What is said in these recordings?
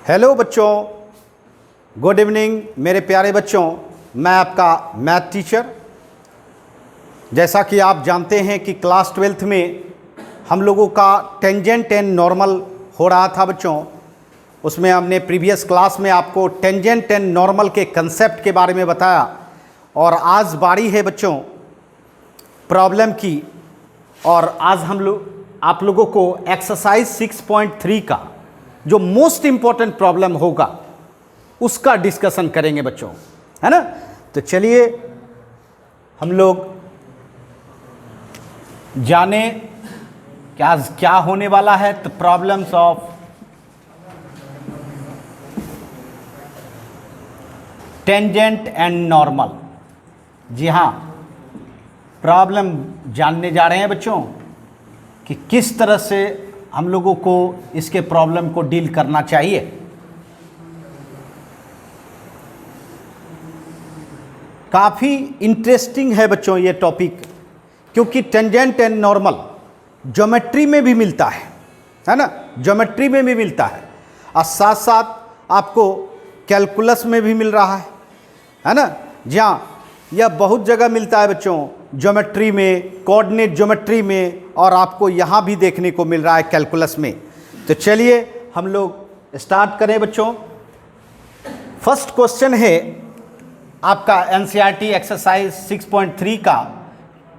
Hello बच्चों, good evening मेरे प्यारे बच्चों। मैं आपका मैथ टीचर। जैसा कि आप जानते हैं कि क्लास 12th में हम लोगों का टेंजेंट एंड नॉर्मल हो रहा था बच्चों। उसमें हमने प्रीवियस क्लास में आपको टेंजेंट एंड नॉर्मल के कंसेप्ट के बारे में बताया और आज बारी है बच्चों प्रॉब्लम की। और आज आप लोगों को एक्सरसाइज 6.3 का जो मोस्ट इम्पॉर्टेंट प्रॉब्लम होगा उसका डिस्कशन करेंगे बच्चों, है ना। तो चलिए हम लोग जाने क्या होने वाला है। तो problems of tangent and normal. जी हाँ, प्रॉब्लम जानने जा रहे हैं बच्चों कि किस तरह से हम लोगों को इसके प्रॉब्लम को डील करना चाहिए। काफ़ी इंटरेस्टिंग है बच्चों ये टॉपिक, क्योंकि टेंजेंट एंड नॉर्मल ज्योमेट्री में भी मिलता है ना, ज्योमेट्री में भी मिलता है और साथ साथ आपको कैलकुलस में भी मिल रहा है ना। जहाँ यह बहुत जगह मिलता है बच्चों, ज्योमेट्री में, कोऑर्डिनेट ज्योमेट्री में, और आपको यहाँ भी देखने को मिल रहा है कैलकुलस में। तो चलिए हम लोग स्टार्ट करें बच्चों। फर्स्ट क्वेश्चन है आपका एनसीईआरटी एक्सरसाइज 6.3 का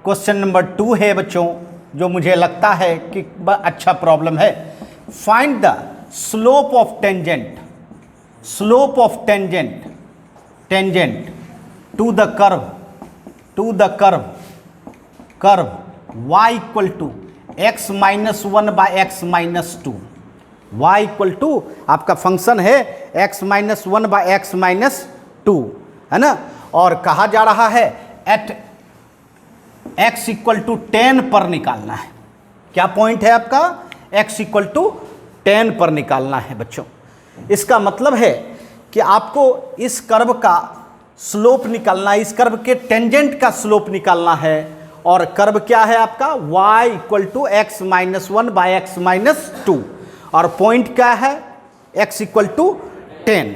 क्वेश्चन नंबर 2 है बच्चों, जो मुझे लगता है कि अच्छा प्रॉब्लम है। Find the slope of tangent, slope of tangent to the curve y equal to x minus 1 by x minus 2। y equal to आपका फंक्शन है x minus 1 by x minus 2, है ना। और कहा जा रहा है एट x इक्वल टू 10 पर निकालना है। क्या पॉइंट है आपका? x इक्वल टू 10 पर निकालना है बच्चों। इसका मतलब है कि आपको इस कर्व का स्लोप निकालना है, इस कर्व के टेंजेंट का स्लोप निकालना है। और कर्व क्या है आपका? y equal to X minus 1 by X minus 2, और पॉइंट क्या है? x equal to 10।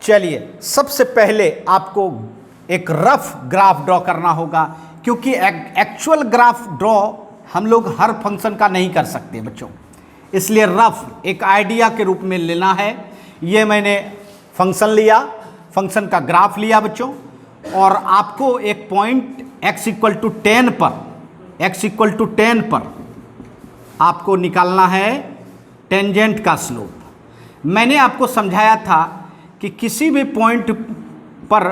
चलिए सबसे पहले आपको एक रफ ग्राफ ड्रॉ करना होगा, क्योंकि एक्चुअल ग्राफ ड्रॉ हम लोग हर फंक्शन का नहीं कर सकते बच्चों, इसलिए रफ एक आइडिया के रूप में लेना है। ये मैंने फंक्शन लिया, फंक्शन का ग्राफ लिया बच्चों, और आपको एक पॉइंट x इक्वल टू 10 पर आपको निकालना है टेंजेंट का स्लोप। मैंने आपको समझाया था कि किसी भी पॉइंट पर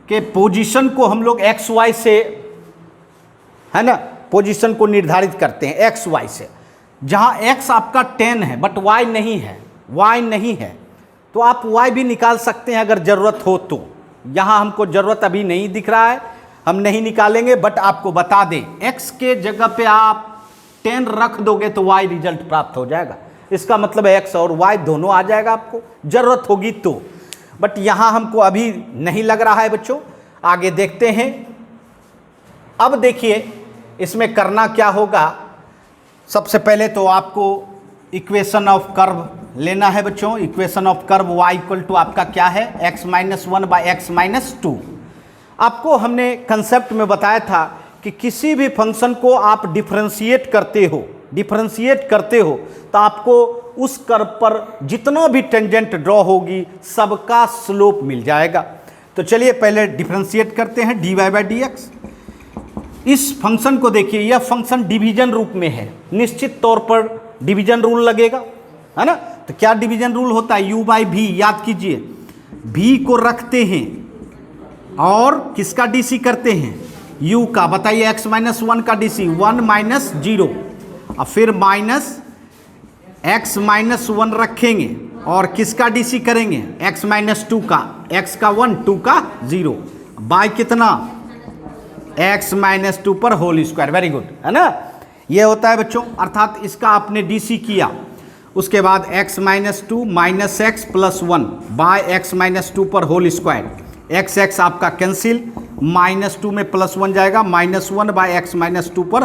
के पोजीशन को हम लोग एक्स वाई से, है ना, पोजीशन को निर्धारित करते हैं एक्स वाई से। जहां x आपका 10 है बट y नहीं है, तो आप y भी निकाल सकते हैं अगर ज़रूरत हो तो। यहाँ हमको ज़रूरत अभी नहीं दिख रहा है, हम नहीं निकालेंगे, बट आपको बता दें x के जगह पे आप 10 रख दोगे तो y रिजल्ट प्राप्त हो जाएगा। इसका मतलब है x और y दोनों आ जाएगा आपको ज़रूरत होगी तो। बट यहाँ हमको अभी नहीं लग रहा है बच्चों, आगे देखते हैं। अब देखिए इसमें करना क्या होगा। सबसे पहले तो आपको इक्वेशन ऑफ कर्व लेना है बच्चों। Equation of curve y equal to आपका क्या है? x minus 1 by X minus 2। आपको हमने कंसेप्ट में बताया था कि किसी भी फंक्शन को आप डिफरेंशिएट करते हो तो आपको उस कर्व पर जितना भी टेंजेंट ड्रॉ होगी सबका स्लोप मिल जाएगा। तो चलिए पहले डिफरेंशिएट करते हैं dy बाई डी एक्स। इस फंक्शन को देखिए, यह फंक्शन डिवीजन रूप में है, निश्चित तौर पर डिवीजन रूल लगेगा, है ना। तो क्या डिवीजन रूल होता है? u by v। याद कीजिए, v को रखते हैं और किसका डीसी करते हैं? u का। बताइए x माइनस 1 का डीसी 1 माइनस 0, और फिर माइनस x माइनस 1 रखेंगे और किसका डीसी करेंगे? x माइनस 2 का, x का 1 2 का 0 बाय कितना? x माइनस 2 पर होल स्क्वायर। वेरी गुड, है ना। ये होता है बच्चों, अर्थात इसका आपने डीसी किया। उसके बाद x minus 2 minus X plus 1 by X minus 2 पर होल स्क्वायर। x आपका कैंसिल, माइनस 2 में प्लस 1 जाएगा, माइनस 1 बाय एक्स माइनस 2 पर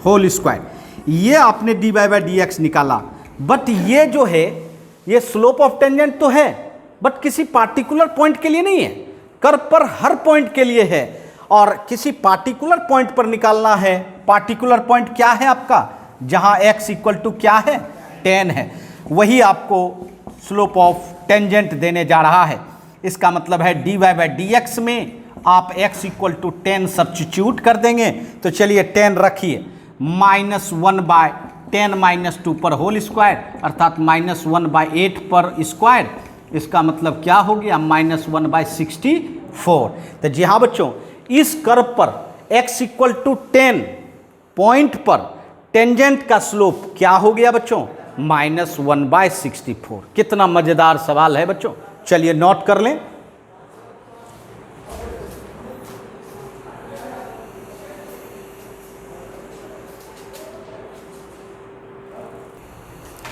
होल स्क्वायर। ये आपने dy बाई डी एक्स निकाला। बट ये जो है ये स्लोप ऑफ टेंजेंट तो है बट किसी पार्टिकुलर पॉइंट के लिए नहीं है, कर्व पर हर पॉइंट के लिए है और किसी पार्टिकुलर पॉइंट पर निकालना है। पार्टिकुलर पॉइंट क्या है आपका, जहां x इक्वल टू क्या है 10 है, वही आपको स्लोप ऑफ टेंजेंट देने जा रहा है। इसका मतलब है dy बाई डी एक्स में आप x इक्वल टू 10 सब्स्टिट्यूट कर देंगे। तो चलिए 10 रखिए, -1 बाय 10 माइनस 2 पर होल स्क्वायर अर्थात -1 बाय 8 पर स्क्वायर। इसका मतलब क्या हो गया, -1 बाय 64। तो जी हाँ बच्चों, इस कर्व पर x इक्वल टू 10 पॉइंट पर टेंजेंट का स्लोप क्या हो गया बच्चों, -1 बाय 64। कितना मजेदार सवाल है बच्चों, चलिए नोट कर लें।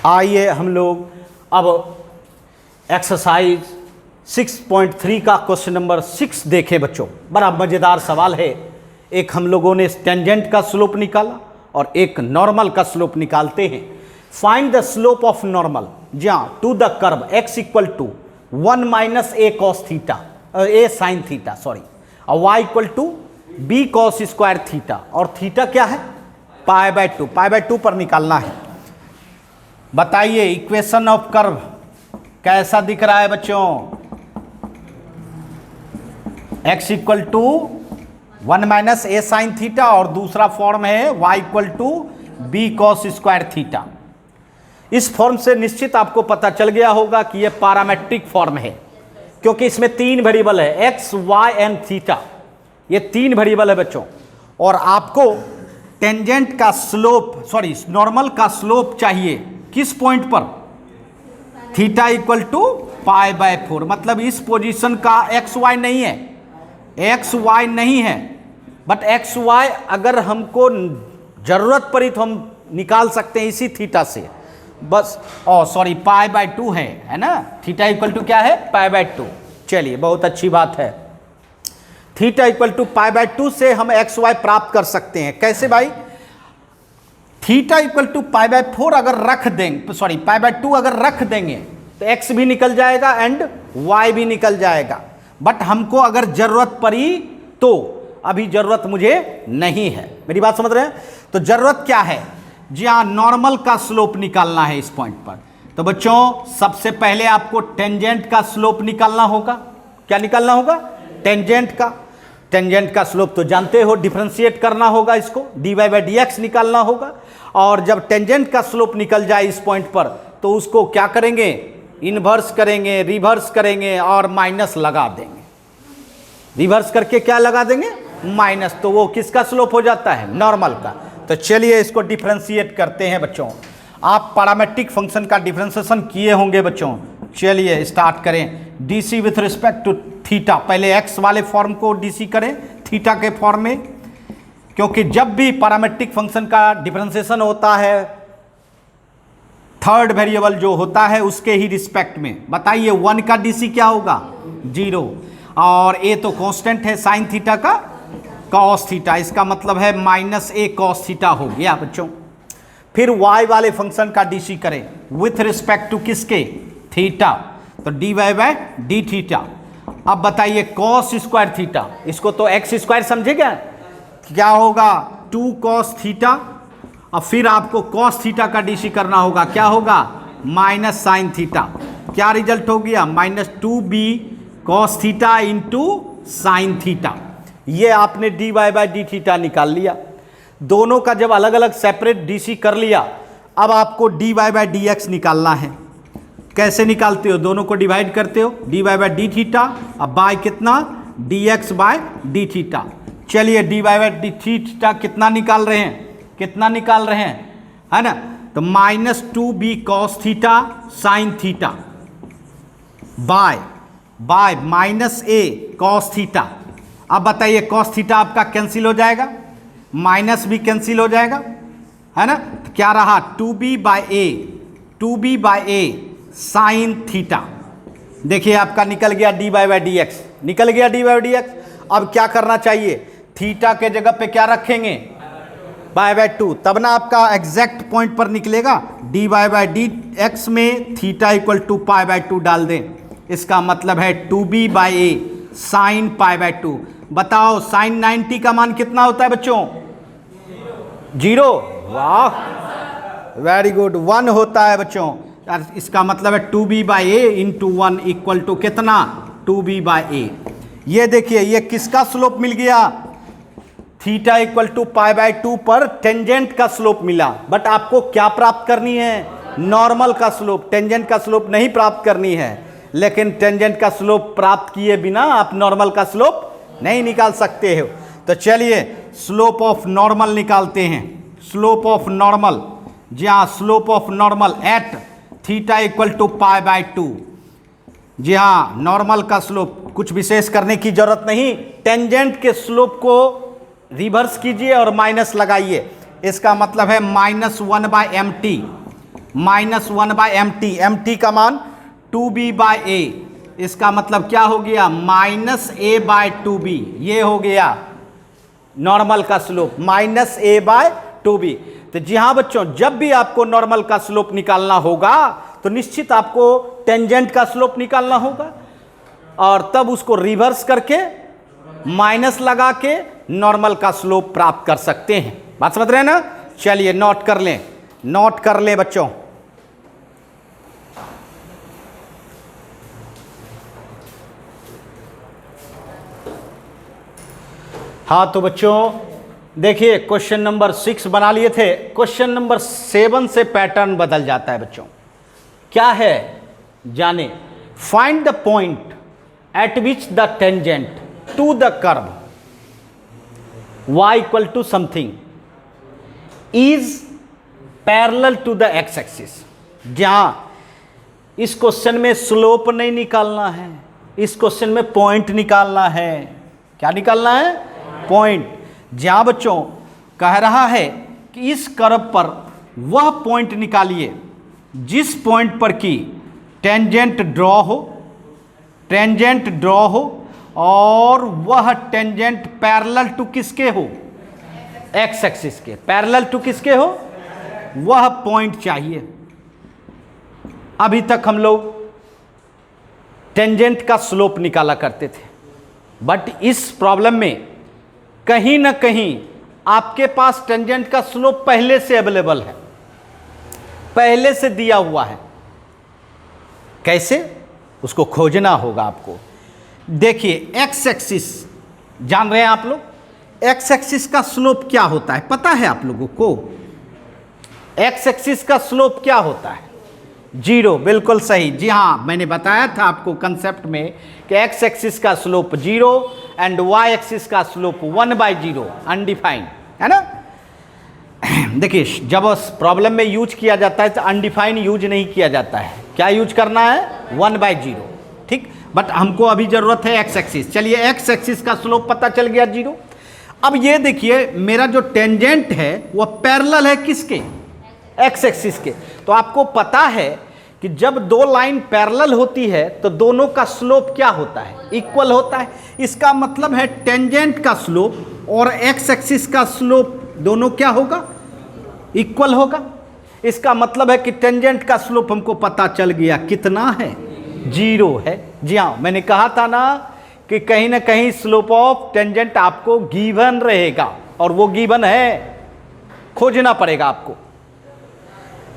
आइए हम लोग अब एक्सरसाइज 6.3 का क्वेश्चन नंबर 6 देखें बच्चों। बड़ा मजेदार सवाल है। एक हम लोगों ने टेंजेंट का स्लोप निकाला और एक नॉर्मल का स्लोप निकालते हैं। Find the slope of normal जहाँ to the curve x equal to 1 minus a cos theta, a sin theta sorry, और y equal to b cos square theta, और थीटा क्या है π/2 पर निकालना है। बताइए इक्वेशन ऑफ कर्व कैसा दिख रहा है बच्चों, x equal to 1 minus a sin theta और दूसरा फॉर्म है y equal to b cos square theta. इस फॉर्म से निश्चित आपको पता चल गया होगा कि यह पैरामेट्रिक फॉर्म है, क्योंकि इसमें 3 वेरिएबल है x, y एंड थीटा। ये 3 वेरिएबल है बच्चों, और आपको टेंजेंट का स्लोप सॉरी नॉर्मल का स्लोप चाहिए किस पॉइंट पर, थीटा इक्वल टू π/4। मतलब इस पोजीशन का एक्स वाई नहीं है, एक्स वाई नहीं है, बट एक्स वाई अगर हमको जरूरत पड़ी तो हम निकाल सकते हैं इसी थीटा से बस। सॉरी π/2 है ना, थीटा इक्वल टू क्या है π/2। चलिए बहुत अच्छी बात है, थीटा इक्वल टू π/2 से हम एक्स वाई प्राप्त कर सकते हैं। कैसे भाई, थीटा इक्वल टू π/4 अगर रख देंगे, सॉरी π/2 अगर रख देंगे तो x भी निकल जाएगा एंड y भी निकल जाएगा। बट हमको अगर जरूरत पड़ी तो अभी जरूरत मुझे नहीं है, मेरी बात समझ रहे हैं। तो जरूरत क्या है, जी हाँ नॉर्मल का स्लोप निकालना है इस पॉइंट पर। तो बच्चों सबसे पहले आपको टेंजेंट का स्लोप निकालना होगा। क्या निकालना होगा, टेंजेंट का। टेंजेंट का स्लोप तो जानते हो, डिफरेंशिएट करना होगा इसको, dy/dx निकालना होगा। और जब टेंजेंट का स्लोप निकल जाए इस पॉइंट पर तो उसको क्या करेंगे, इन्वर्स करेंगे, रिवर्स करेंगे और माइनस लगा देंगे। रिवर्स करके क्या लगा देंगे, माइनस, तो वो किसका स्लोप हो जाता है, नॉर्मल का। तो चलिए इसको डिफरेंशिएट करते हैं बच्चों। आप पैरामेट्रिक फंक्शन का डिफरेंशिएशन किए होंगे बच्चों। चलिए स्टार्ट करें, DC with respect to theta. पहले एक्स वाले फॉर्म को डीसी करें थीटा के फॉर्म में, क्योंकि जब भी पैरामेट्रिक फंक्शन का डिफरेंशिएशन होता है थर्ड वेरिएबल जो होता है उसके ही रिस्पेक्ट में। बताइए 1 का डीसी क्या होगा, 0, और ए तो कांस्टेंट है साइन थीटा का कॉस थीटा, इसका मतलब है -a cos थीटा हो गया बच्चों। फिर y वाले फंक्शन का डीसी करें विथ रिस्पेक्ट टू किसके, थीटा, तो dy/d थीटा। अब बताइए cos स्क्वायर थीटा, इसको तो x स्क्वायर समझेगा, क्या होगा 2 cos थीटा। अब फिर आपको cos थीटा का डीसी करना होगा, क्या होगा -sin थीटा। क्या रिजल्ट हो गया, -2b cos theta into sine theta. ये आपने dy/d थीटा निकाल लिया। दोनों का जब अलग अलग सेपरेट डीसी कर लिया, अब आपको dy/dx निकालना है। कैसे निकालते हो, दोनों को डिवाइड करते हो, dy/d थीटा, अब बाय कितना dx/d थीटा। चलिए dy/d थीटा कितना निकाल रहे हैं, कितना निकाल रहे हैं, है ना, तो -2b cos theta sine theta by -a cos theta. अब बताइए cos थीटा आपका कैंसिल हो जाएगा, माइनस भी कैंसिल हो जाएगा, है ना, तो क्या रहा 2b/a साइन थीटा। देखिए आपका निकल गया dy/dx, निकल गया dy/dx। अब क्या करना चाहिए, थीटा के जगह पे क्या रखेंगे, π/2, तब ना आपका एग्जैक्ट पॉइंट पर निकलेगा। dy/dx में थीटा इक्वल टू π/2 डाल दें, इसका मतलब है 2b/a साइन π/2। बताओ साइन 90 का मान कितना होता है बच्चों? 0। वाह, वेरी गुड, 1 होता है बच्चों। इसका मतलब है 2b/a इंटू 1 इक्वल टू कितना? 2b/a। ये देखिए ये किसका स्लोप मिल गया? थीटा इक्वल टू π/2 पर टेंजेंट का स्लोप मिला। बट आपको क्या प्राप्त करनी है? नॉर्मल का स्लोप, टेंजेंट का स्लोप नहीं प्राप्त करनी है। लेकिन टेंजेंट का स्लोप प्राप्त किए बिना आप नॉर्मल का स्लोप नहीं निकाल सकते हो। तो चलिए स्लोप ऑफ नॉर्मल निकालते हैं। स्लोप ऑफ नॉर्मल, जी हाँ, slope of normal at theta equal to π/2। जी हाँ, नॉर्मल का स्लोप, कुछ विशेष करने की जरूरत नहीं। टेंजेंट के स्लोप को रिवर्स कीजिए और माइनस लगाइए। इसका मतलब है -1/mt, -1/mt। mt का मान 2b/a। इसका मतलब क्या हो गया? -a/2b। ये हो गया नॉर्मल का स्लोप, -a/2b। तो जी हाँ बच्चों, जब भी आपको नॉर्मल का स्लोप निकालना होगा तो निश्चित आपको टेंजेंट का स्लोप निकालना होगा, और तब उसको रिवर्स करके माइनस लगा के नॉर्मल का स्लोप प्राप्त कर सकते हैं। बात समझ रहे हैं ना? चलिए नोट कर लें, नोट कर लें बच्चों। हाँ तो बच्चों देखिए, क्वेश्चन नंबर 6 बना लिए थे। क्वेश्चन नंबर 7 से पैटर्न बदल जाता है बच्चों। क्या है जाने? Find the point at which the tangent to the curve y equal to something is parallel to the x axis. जहां इस क्वेश्चन में स्लोप नहीं निकालना है, इस क्वेश्चन में पॉइंट निकालना है। क्या निकालना है? पॉइंट। जहां बच्चों कह रहा है कि इस कर्व पर वह पॉइंट निकालिए जिस पॉइंट पर कि टेंजेंट ड्रॉ हो, टेंजेंट ड्रॉ हो और वह टेंजेंट पैरेलल टू किसके हो? एक्स एक्सिस के। पैरेलल टू किसके हो? वह पॉइंट चाहिए। अभी तक हम लोग टेंजेंट का स्लोप निकाला करते थे, बट इस प्रॉब्लम में कहीं ना कहीं आपके पास टेंजेंट का स्लोप पहले से अवेलेबल है, पहले से दिया हुआ है। कैसे? उसको खोजना होगा आपको। देखिए एक्स एक्सिस जान रहे हैं आप लोग? एक्स एक्सिस का स्लोप क्या होता है पता है आप लोगों को? एक्स एक्सिस का स्लोप क्या होता है? 0। बिल्कुल सही। जी हाँ, मैंने बताया था आपको कंसेप्ट में कि एक्स एक्सिस का स्लोप 0 एंड वाई एक्सिस का स्लोप 1/0 अनडिफाइंड है ना। देखिए जब प्रॉब्लम में यूज किया जाता है तो अनडिफाइंड यूज नहीं किया जाता है। क्या यूज करना है? 1/0। ठीक, बट हमको अभी जरूरत है एक्स एक्सिस। चलिए एक्स एक्सिस का स्लोप पता चल गया 0। अब ये देखिए मेरा जो टेंजेंट है वह पैरेलल है किसके? एक्स एक्सिस के। तो आपको पता है कि जब दो लाइन पैरेलल होती है तो दोनों का स्लोप क्या होता है? इक्वल होता है। इसका मतलब है टेंजेंट का स्लोप और एक्स एक्सिस का स्लोप दोनों क्या होगा? इक्वल होगा। इसका मतलब है कि टेंजेंट का स्लोप हमको पता चल गया कितना है? 0 है। जी हाँ, मैंने कहा था ना कि कहीं ना कहीं स्लोप ऑफ टेंजेंट आपको गिवन रहेगा, और वो गिवन है, खोजना पड़ेगा आपको।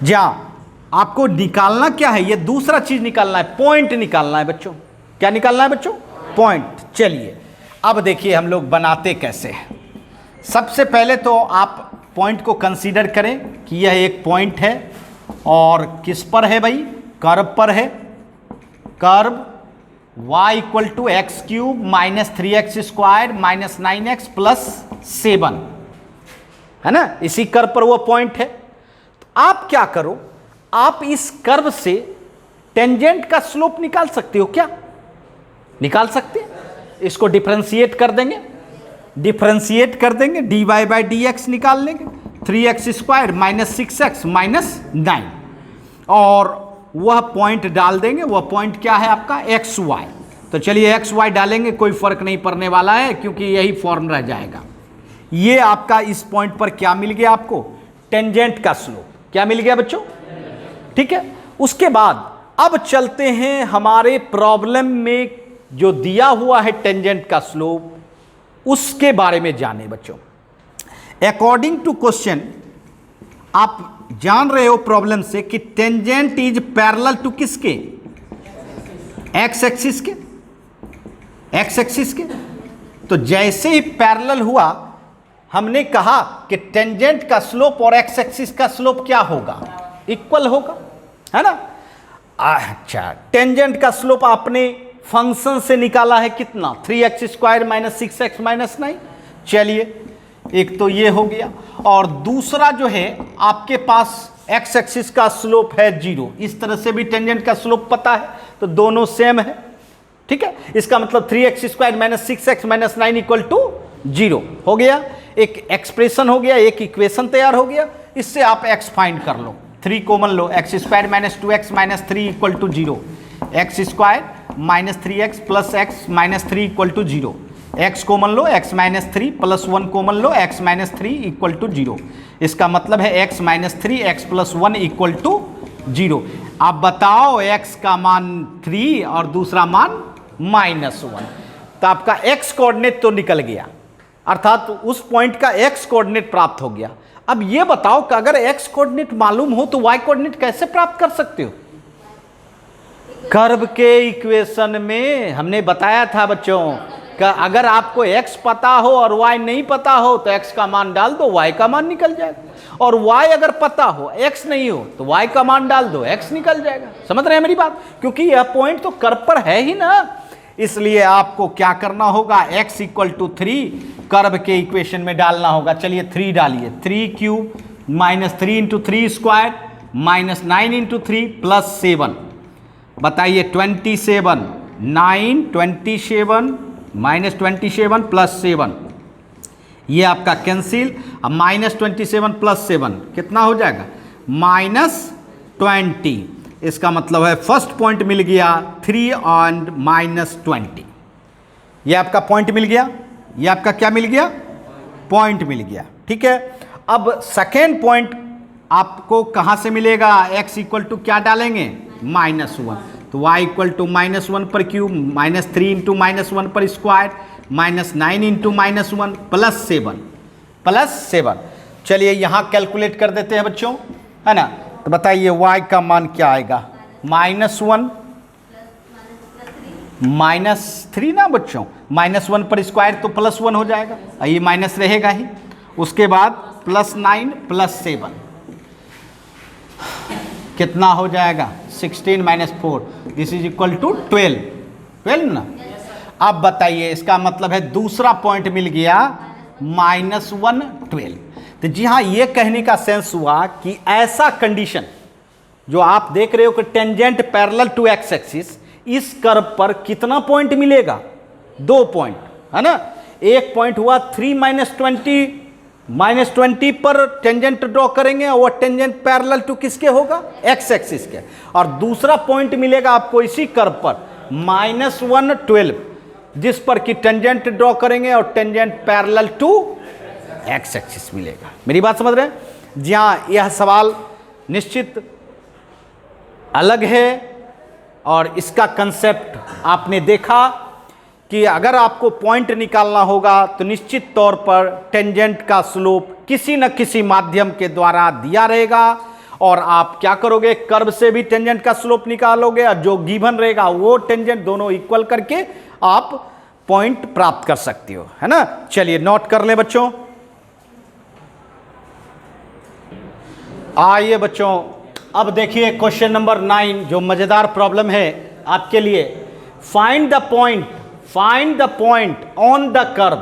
जी हाँ, आपको निकालना क्या है? ये दूसरा चीज निकालना है, पॉइंट निकालना है बच्चों। क्या निकालना है बच्चों? पॉइंट। चलिए अब देखिए हम लोग बनाते कैसे हैं। सबसे पहले तो आप पॉइंट को कंसीडर करें कि यह एक पॉइंट है, और किस पर है भाई? कर्व पर है। Curve y equal to X cube minus 3x square minus 9x plus 7 है ना। इसी कर्व पर वो पॉइंट है। तो आप क्या करो, आप इस कर्व से टेंजेंट का स्लोप निकाल सकते हो। क्या निकाल सकते हैं? इसको डिफरेंशिएट कर देंगे, डिफरेंशिएट कर देंगे, dy/dx निकाल लेंगे। 3x square minus 6x minus 9, और वह पॉइंट डाल देंगे। वह पॉइंट क्या है आपका? xy। तो चलिए xy डालेंगे, कोई फर्क नहीं पड़ने वाला है क्योंकि यही फॉर्म रह जाएगा। ये आपका इस पॉइंट पर क्या मिल गया आपको, टेंजेंट का स्लोप। क्या मिल गया बच्चों, ठीक है। उसके बाद अब चलते हैं हमारे प्रॉब्लम में जो दिया हुआ है टेंजेंट का स्लोप, उसके बारे में जाने बच्चों। अकॉर्डिंग टू क्वेश्चन आप जान रहे हो प्रॉब्लम से कि टेंजेंट इज पैरेलल टू किसके, एक्स एक्सिस के, एक्स एक्सिस के। तो जैसे ही पैरेलल हुआ हमने कहा कि टेंजेंट का स्लोप और एक्स एक्सिस का स्लोप क्या होगा, इक्वल होगा, है ना। अच्छा, टेंजेंट का स्लोप आपने फंक्शन से निकाला है कितना, 3x² - 6x - 9। चलिए, एक तो ये हो गया, और दूसरा जो है आपके पास एक्स एक्सिस का स्लोप है 0। इस तरह से भी टेंजेंट का स्लोप पता है, तो दोनों सेम है, ठीक है। इसका मतलब 3x² - 6x - 9 = 0 हो गया। एक एक्सप्रेशन हो गया, एक इक्वेशन तैयार हो गया। इससे आप x फाइंड कर लो, 3 कॉमन लो, x² - 2x - 3 = 0, x² - 3x + x - 3 = 0, x common लो, x - 3 + 1 कॉमन लो, x - 3 = 0। इसका मतलब है x - 3 x + 1 = 0। अब बताओ x का मान 3 और दूसरा मान -1, तो आपका x कोऑर्डिनेट तो निकल गया, अर्थात उस पॉइंट का x कोऑर्डिनेट प्राप्त हो गया। अब ये बताओ कि अगर x कोऑर्डिनेट मालूम हो तो y कोऑर्डिनेट कैसे प्राप्त कर सकते हो। कर्व के इक्वेशन में हमने बताया था बच्चों कि अगर आपको x पता हो और y नहीं पता हो तो x का मान डाल दो, y का मान निकल जाएगा, और y अगर पता हो x नहीं हो तो y का मान डाल दो, x निकल जाएगा। समझ रहे हैं मेरी बात, क्योंकि यह पॉइंट तो कर्व पर है ही ना। इसलिए आपको क्या करना होगा, x = 3 कर्व के इक्वेशन में डालना होगा। चलिए 3 डालिए, 3³ - 3 × 3² - 9 × 3 + 7। बताइए 27, 9 27 - 27 + 7, ये आपका कैंसिल। अब -27 + 7 कितना हो जाएगा, -20। इसका मतलब है फर्स्ट पॉइंट मिल गया 3 और -20। ये आपका पॉइंट मिल गया, ये आपका क्या मिल गया, पॉइंट मिल गया, ठीक है। अब सेकेंड पॉइंट आपको कहां से मिलेगा, x = क्या डालेंगे, -1, तो y = -1 पर क्यूब, -3 × -1 पर स्क्वायर, -9 × -1 + 7। चलिए यहां कैलकुलेट कर देते हैं बच्चों, है ना। तो बताइए y का मान क्या आएगा, -1 -3 ना बच्चों, -1 पर स्क्वायर तो +1 हो जाएगा, ये माइनस रहेगा ही। उसके बाद +9 + 7 कितना हो जाएगा, 16 - 4, दिस इज इक्वल टू 12 ना। अब बताइए, इसका मतलब है दूसरा पॉइंट मिल गया -1 12। तो जी हाँ, ये कहने का सेंस हुआ कि ऐसा कंडीशन जो आप देख रहे हो कि tangent parallel to X axis, इस कर्व पर कितना पॉइंट मिलेगा, 2 पॉइंट, है ना। एक पॉइंट हुआ 3 - 20 पर टेंजेंट ड्रॉ करेंगे, और टेंजेंट पैरेलल टू किसके होगा, एक्स एक्सिस के। और दूसरा पॉइंट मिलेगा आपको इसी कर्व पर -1 12, जिस पर कि टेंजेंट ड्रॉ करेंगे और tangent parallel to X axis मिलेगा। मेरी बात समझ रहे हैं। जी हाँ, यह सवाल निश्चित अलग है, और इसका कंसेप्ट आपने देखा कि अगर आपको पॉइंट निकालना होगा तो निश्चित तौर पर टेंजेंट का स्लोप किसी न किसी माध्यम के द्वारा दिया रहेगा, और आप क्या करोगे, कर्व से भी टेंजेंट का स्लोप निकालोगे, और जो गिवन रहेगा वो टेंजेंट दोनों इक्वल करके आप पॉइंट प्राप्त कर सकते हो, है ना। चलिए नोट कर ले बच्चों। आइए बच्चों, अब देखिए क्वेश्चन नंबर 9, जो मजेदार प्रॉब्लम है आपके लिए। Find the point on the curve.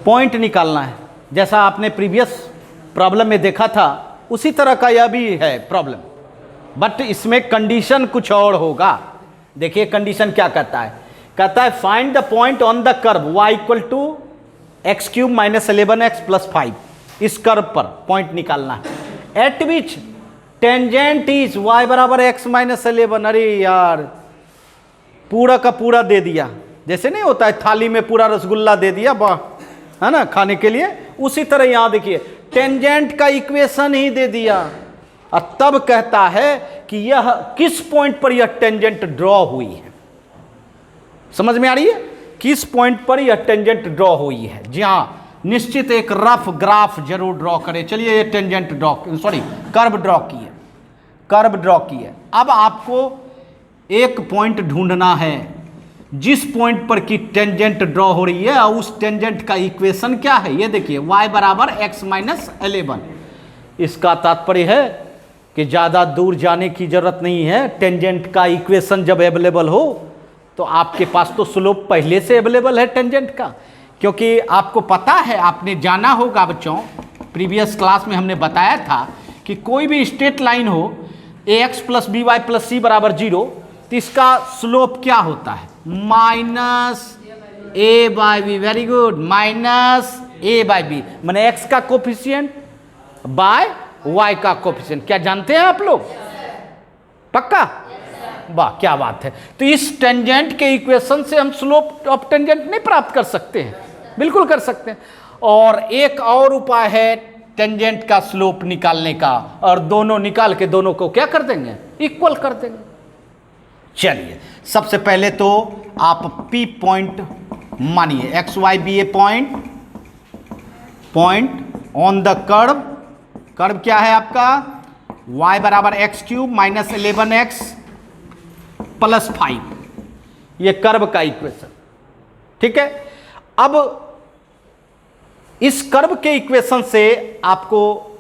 Point निकालना है, जैसा आपने प्रीवियस प्रॉब्लम में देखा था उसी तरह का यह भी है प्रॉब्लम, बट इसमें कंडीशन कुछ और होगा। देखिए कंडीशन क्या कहता है, कहता है find the point on the curve y = x³ - 11x + 5। इस कर्व पर पॉइंट निकालना है। Eight which tangent is y = x - 11। अरे यार, पूरा का पूरा दे दिया, जैसे नहीं होता है थाली में पूरा रसगुल्ला दे दिया, है ना, खाने के लिए। उसी तरह यहां देखिए टेंजेंट का इक्वेशन ही दे दिया और तब कहता है कि यह किस पॉइंट पर यह टेंजेंट ड्रॉ हुई है। समझ में आ रही है, किस पॉइंट पर यह टेंजेंट ड्रॉ हुई है। जी हाँ, निश्चित एक रफ ग्राफ जरूर ड्रॉ करें। चलिए ये tangent draw, sorry curve draw की है, कर्व ड्रॉ की है। अब आपको एक पॉइंट ढूंढना है जिस पॉइंट पर की टेंजेंट ड्रॉ हो रही है और उस टेंजेंट का इक्वेशन क्या है। ये देखिए y बराबर x माइनस 11। इसका तात्पर्य है कि ज़्यादा दूर जाने की जरूरत नहीं है। टेंजेंट का इक्वेशन जब अवेलेबल हो तो आपके पास तो स्लोप पहले से अवेलेबल है टेंजेंट का, क्योंकि आपको पता है, आपने जाना होगा बच्चों, प्रीवियस क्लास में हमने बताया था कि कोई भी स्ट्रेट लाइन हो ax plus B Y plus C बराबर 0, तो इसका स्लोप क्या होता है, minus A by B. Very good, minus A by B मैंने x का कोफिशिएंट बाय y का कोफिशिएंट। क्या जानते हैं आप लोग? पक्का? वाह, क्या बात है। तो इस टेंजेंट के इक्वेशन से हम स्लोप ऑफ टेंजेंट नहीं प्राप्त कर सकते हैं? बिल्कुल कर सकते हैं। और एक और उपाय है टेंजेंट का स्लोप निकालने का, और दोनों निकाल के दोनों को क्या कर देंगे, इक्वल कर देंगे। चलिए सबसे पहले तो आप P पॉइंट मानिए, X Y B A point on the curve. Curve क्या है आपका, y बराबर x cube minus 11x plus 5, ये कर्व का इक्वेशन। ठीक है, अब इस कर्व के इक्वेशन से आपको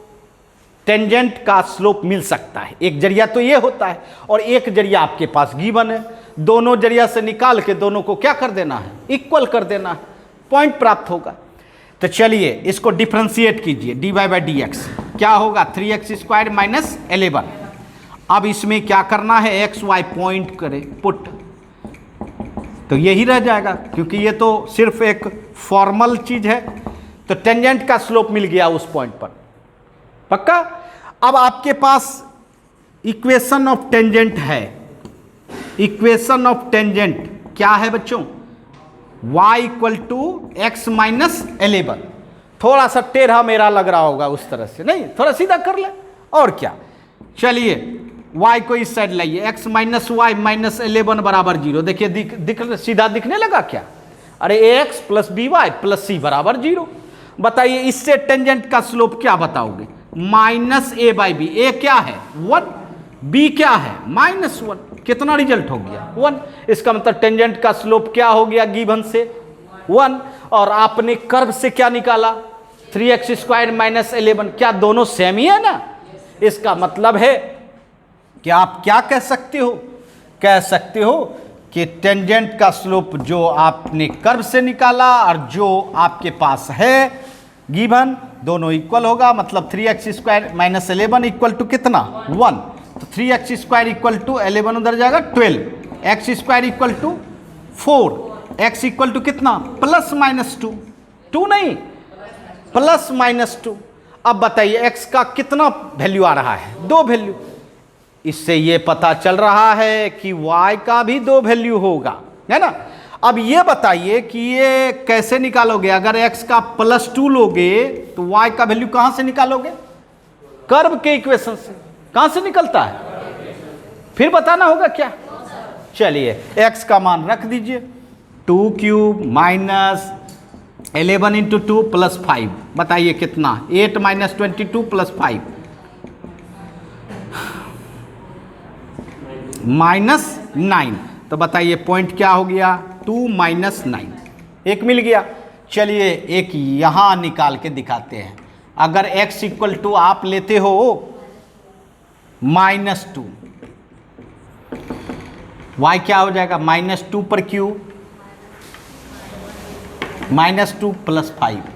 टेंजेंट का स्लोप मिल सकता है। एक जरिया तो ये होता है और एक जरिया आपके पास गिवन है। दोनों जरिया से निकाल के दोनों को क्या कर देना है, इक्वल कर देना है, पॉइंट प्राप्त होगा। तो चलिए इसको डिफरेंशिएट कीजिए, dy बाई डी एक्स क्या होगा, 3x स्क्वायर माइनस 11। अब इसमें क्या करना है, एक्स वाई पॉइंट करें, पुट, तो यही रह जाएगा क्योंकि ये तो सिर्फ एक फॉर्मल चीज है। तो टेंजेंट का स्लोप मिल गया उस पॉइंट पर, पक्का। अब आपके पास इक्वेशन ऑफ टेंजेंट है। इक्वेशन ऑफ टेंजेंट क्या है बच्चों, y equal to X minus 11। थोड़ा सा टेढ़ा मेरा लग रहा होगा उस तरह से, नहीं, थोड़ा सीधा कर ले और क्या। चलिए y को इस साइड लाइए, x माइनस वाई माइनस 11 बराबर 0। देखिए दिख सीधा दिखने लगा क्या, अरे ax plus B Y plus C बराबर 0। बताइए इससे टेंजेंट का स्लोप क्या बताओगे, minus A by B. A क्या है 1, बी क्या है माइनस 1। कितना रिजल्ट हो गया 1। इसका मतलब टेंजेंट का स्लोप क्या हो गया गिवन से 1। और आपने कर्व से क्या निकाला, 3x स्क्वायर माइनस 11। क्या दोनों सेम ही है ना। इसका मतलब है कि आप क्या कह सकते हो, कह सकते हो कि टेंजेंट का स्लोप जो आपने कर्व से निकाला और जो आपके पास है गिवन, दोनों इक्वल होगा। मतलब 3x square minus 11 equal to कितना 1। तो 3x स्क्वायर इक्वल टू 11 उधर जाएगा 12, x square equal to 4, x equal to कितना प्लस माइनस 2, 2 नहीं प्लस माइनस 2। अब बताइए x का कितना वैल्यू आ रहा है, 2 वैल्यू। इससे ये पता चल रहा है कि y का भी 2 वैल्यू होगा, है ना। अब ये बताइए कि ये कैसे निकालोगे, अगर x का प्लस 2 लोगे तो y का वैल्यू कहां से निकालोगे, कर्व के इक्वेशन से। कहां से निकलता है, फिर बताना होगा क्या। चलिए x का मान रख दीजिए, 2 क्यूब माइनस 11 इंटू 2 प्लस 5। बताइए कितना, 8 माइनस 22 प्लस 5 माइनस 9। तो बताइए पॉइंट क्या हो गया, 2 माइनस 9, एक मिल गया। चलिए एक यहां निकाल के दिखाते हैं। अगर x इक्वल टू आप लेते हो -2, y क्या हो जाएगा, -2 पर क्यूब -2 प्लस 5।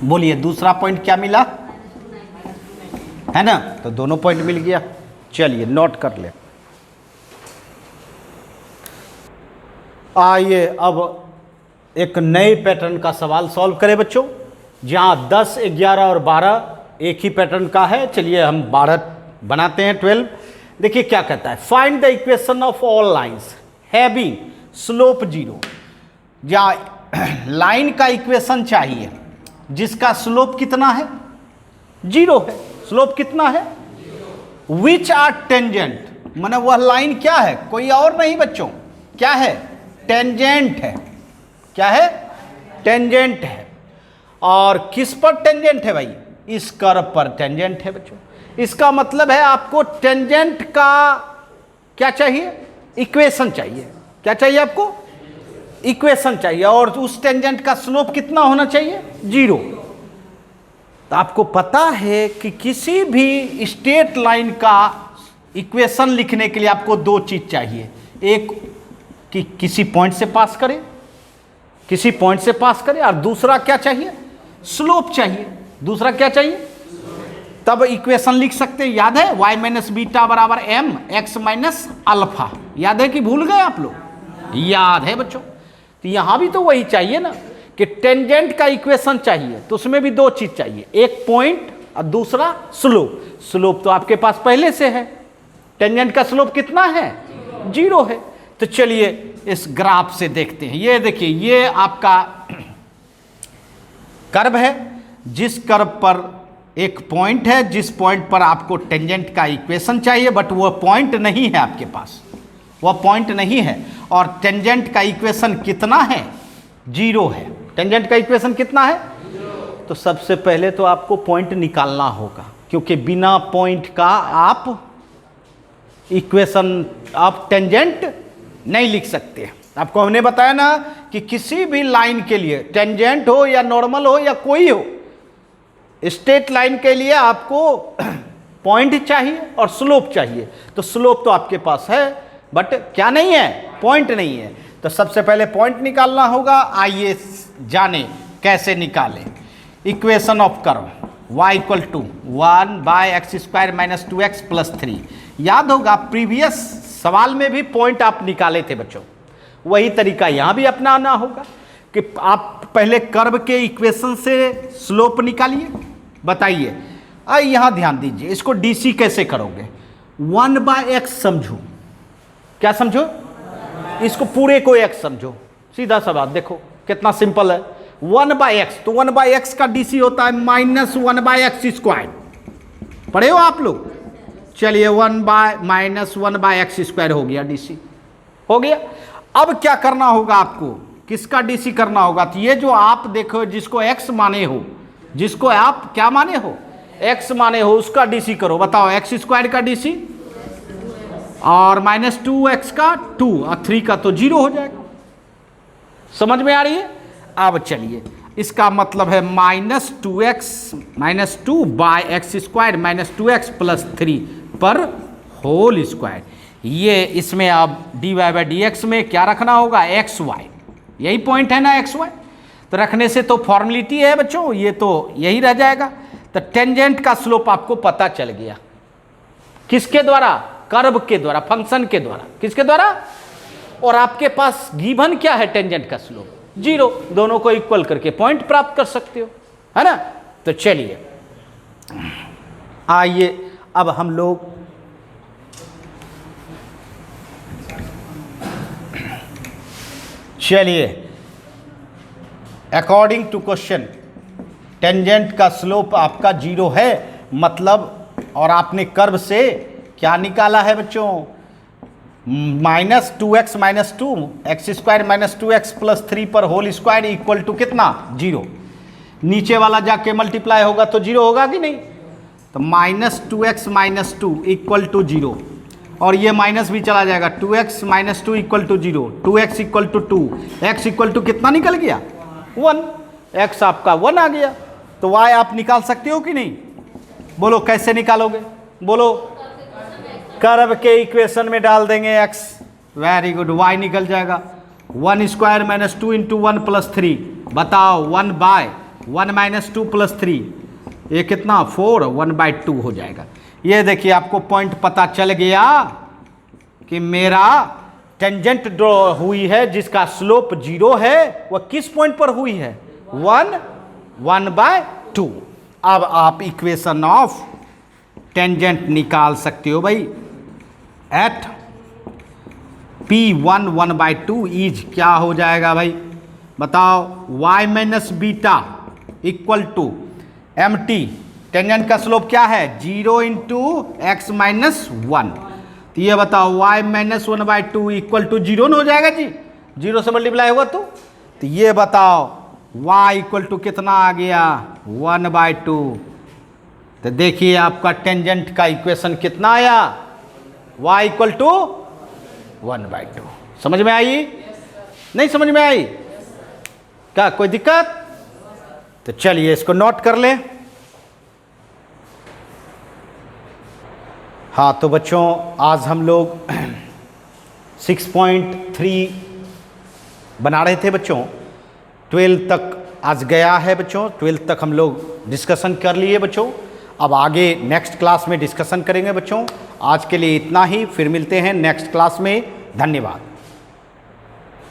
बोलिए दूसरा पॉइंट क्या मिला, है ना। तो दोनों पॉइंट मिल गया। चलिए नोट कर ले। आइए अब एक नए पैटर्न का सवाल सॉल्व करें बच्चों, जहां 10, 11 और 12 एक ही पैटर्न का है। चलिए हम 12 बनाते हैं, 12। देखिए क्या कहता है, find the equation of all lines having slope zero. या लाइन का इक्वेशन चाहिए जिसका स्लोप कितना है, जीरो है। स्लोप कितना है, विच आर टेंजेंट, माने वह लाइन क्या है, कोई और नहीं बच्चों, क्या है, टेंजेंट है। क्या है, टेंजेंट है। और किस पर टेंजेंट है भाई, इस कर्व पर टेंजेंट है बच्चों। इसका मतलब है आपको टेंजेंट का क्या चाहिए, इक्वेशन चाहिए। क्या चाहिए आपको, इक्वेशन चाहिए। और उस टेंजेंट का स्लोप कितना होना चाहिए, जीरो। तो आपको पता है कि किसी भी स्ट्रेट लाइन का इक्वेशन लिखने के लिए आपको दो चीज चाहिए, एक कि किसी पॉइंट से पास करे, किसी पॉइंट से पास करे, और दूसरा क्या चाहिए, स्लोप चाहिए। दूसरा क्या चाहिए, तब इक्वेशन लिख सकते हैं। याद है, y माइनस बीटा बराबर एम एक्स माइनस अल्फा। याद है कि भूल गए आप लोग, याद है बच्चों। तो यहां भी तो वही चाहिए ना कि टेंजेंट का इक्वेशन चाहिए, तो उसमें भी दो चीज चाहिए, एक पॉइंट और दूसरा स्लोप। स्लोप तो आपके पास पहले से है, टेंजेंट का स्लोप कितना है, जीरो है। तो चलिए इस ग्राफ से देखते हैं। ये देखिए, ये आपका कर्व है, जिस कर्व पर एक पॉइंट है, जिस पॉइंट पर आपको टेंजेंट का इक्वेशन चाहिए, बट वह पॉइंट नहीं है आपके पास, वह पॉइंट नहीं है। और टेंजेंट का इक्वेशन कितना है, जीरो है। टेंजेंट का इक्वेशन कितना है, तो सबसे पहले तो आपको पॉइंट निकालना होगा, क्योंकि बिना पॉइंट का आप इक्वेशन, आप टेंजेंट नहीं लिख सकते। आपको हमने बताया ना कि किसी भी लाइन के लिए, टेंजेंट हो या नॉर्मल हो या कोई हो, स्ट्रेट लाइन के लिए आपको पॉइंट चाहिए और स्लोप चाहिए। तो स्लोप तो आपके पास है, बट क्या नहीं है, पॉइंट नहीं है। तो सबसे पहले पॉइंट निकालना होगा। आइए जाने कैसे निकालें। Equation of curve y equal to 1/x² minus 2x plus 3। याद होगा प्रीवियस सवाल में भी पॉइंट आप निकाले थे बच्चों, वही तरीका यहाँ भी अपनाना होगा कि आप पहले कर्व के इक्वेशन से स्लोप निकालिए। बताइए, आइए यहाँ ध्यान दीजिए, इसको डीसी कैसे करोगे, 1/x समझो। क्या समझो, इसको पूरे को x समझो। सीधा सा बात, देखो कितना सिंपल है। 1/x, तो 1/x का डीसी होता है -1/x²। पढ़े हो आप लोग, चलिए 1/-1/x² हो गया, डीसी हो गया। अब क्या करना होगा आपको, किसका डीसी करना होगा, तो ये जो आप देखो जिसको x माने हो, जिसको आप क्या माने हो, x माने हो, उसका डीसी करो। बताओ, x² का डीसी और -2x का 2 और 3 का तो 0 हो जाएगा। समझ में आ रही है। अब चलिए, इसका मतलब है -2x -2/x² minus 2x plus 3 पर होल स्क्वायर। ये इसमें अब dy/dx में क्या रखना होगा, xy। यही पॉइंट है ना, xy। तो रखने से तो फॉर्मेलिटी है बच्चों, ये तो यही रह जाएगा। तो टेंजेंट का स्लोप आपको पता चल गया, किसके द्वारा, कर्व के द्वारा, फंक्शन के द्वारा। किसके द्वारा, और आपके पास गिवन क्या है, टेंजेंट का स्लोप जीरो। दोनों को इक्वल करके पॉइंट प्राप्त कर सकते हो, है ना। तो चलिए आइए अब हम लोग चलिए अकॉर्डिंग टू क्वेश्चन टेंजेंट का स्लोप आपका जीरो है, मतलब, और आपने कर्व से क्या निकाला है बच्चों, -2x minus 2 x² minus 2x plus 3 पर होल स्क्वायर इक्वल टू कितना, 0। नीचे वाला जाके मल्टीप्लाई होगा तो 0 होगा कि नहीं। तो -2x माइनस 2 इक्वल टू 0, और ये माइनस भी चला जाएगा, 2x minus 2 equal to 0, 2x equal to 2, x equal to कितना निकल गया, 1। x आपका 1 आ गया। तो y आप निकाल सकते हो कि नहीं, बोलो कैसे निकालोगे, बोलो, कर्व के इक्वेशन में डाल देंगे x। वेरी गुड, y निकल जाएगा 1² माइनस 2 इंटू 1 प्लस 3। बताओ, 1/1 माइनस 2 प्लस 3, ये कितना, 4, 1/2 हो जाएगा। ये देखिए आपको पॉइंट पता चल गया कि मेरा टेंजेंट ड्रॉ हुई है जिसका स्लोप 0 है, वह किस पॉइंट पर हुई है, 1/2। अब आप इक्वेशन ऑफ टेंजेंट निकाल सकते हो भाई। एट P1 1/2 इज क्या हो जाएगा भाई बताओ, y minus beta equal to M T, tangent का स्लोप क्या है 0 इंटू एक्स माइनस 1। तो ये बताओ y माइनस 1/2 इक्वल टू 0 न हो जाएगा जी, 0 से मल्टीप्लाई होगा तो ये बताओ y इक्वल टू कितना आ गया 1/2। तो देखिए आपका टेंजेंट का इक्वेशन कितना आया, y इक्वल टू 1/2। समझ में आई नहीं समझ में आई, क्या कोई दिक्कत? तो चलिए इसको नोट कर लें। हाँ तो बच्चों आज हम लोग 6.3 बना रहे थे बच्चों, 12 तक आज गया है बच्चों, 12 तक हम लोग डिस्कशन कर लिए बच्चों। अब आगे नेक्स्ट क्लास में डिस्कशन करेंगे बच्चों। आज के लिए इतना ही, फिर मिलते हैं नेक्स्ट क्लास में। धन्यवाद।